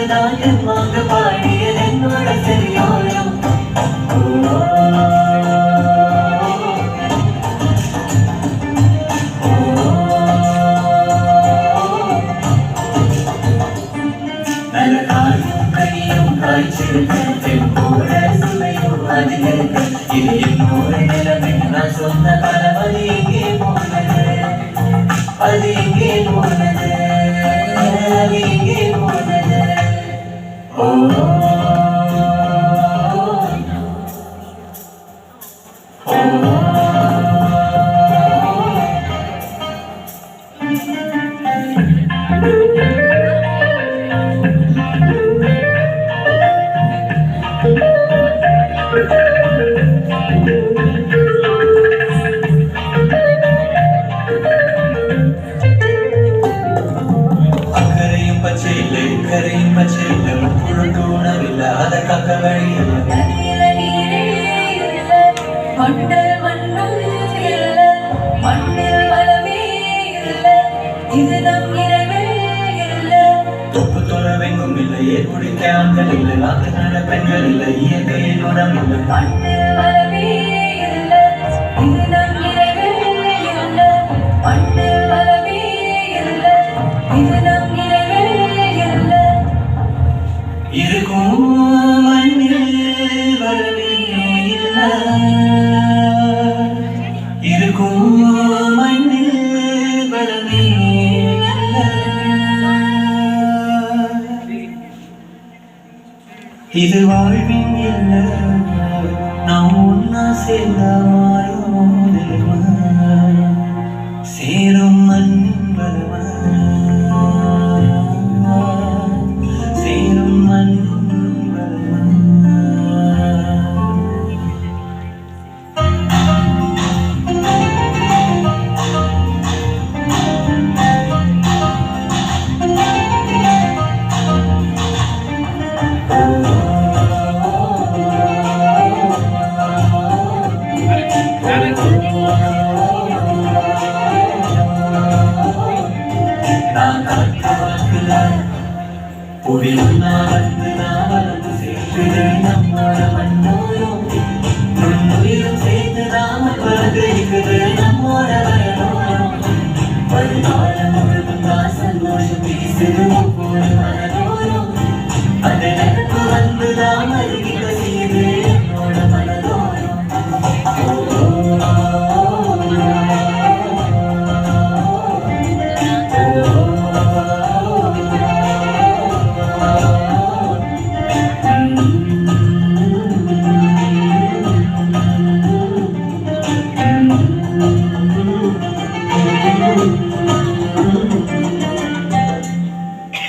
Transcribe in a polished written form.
நாயமாக பாடியது என்னோட சரியோரம். நல்ல காயும் கையும் காய்ச்சிருக்கும் போல சுவையும் அதிலிருக்க இது என்னோட நிலைமை. நான் சொன்ன காலம் அது எங்கே போனது, அது எங்கே போனது, அது எங்கே போனது. ஓ அக்கறையும் பச்சையில்லை கரையும் பச்சையில்லை முழுக்க உணவில்லை அதை காக்க வழியில்லை. மண்டல் மண்ணும் இல்லை மண்ணில் வளமே இல்லை இது நம் இரவே இல்லை. தொப்பு துறவெங்கும் இல்லை ஏற்புடிக்க ஆண்கள் இல்லை நாட்டு நட பெண்கள் இல்லை இயற்கையின் உரம் இல்லை. மண்ணில் வளமே இல்லை இது நம் இரவே இல்லை மண்ணில் வளமே இல்லை இது நம் இரவே இல்லை. இருக்கும் மண்ணில் வளமே இல்லை இருக்கும் மண்ணில் வளமே இல்லை. இது வாழ்வின் இல்லை நாம் ஒன்னா சேர்ந்த சேரும் மண்ணின் வளமா சேரும் மண்ணின் வளமா. நான் காட்டு வாக்குல புவியில் வந்து நான் வளர்ந்து சேர்த்து நம்மோட மண்ணோரும் நுண்ணுயிரும் சேர்த்து நாம பலகரிக்குது நம்மோட வரலோரும். வருகாலம் முழுதும் தான் சந்தோஷம் பேசுது ஒவ்வொரு மனதோரும் அந்த நட்பு வந்து நாம் அருகில் செய்து என்னோட மனதோரும். Thank you.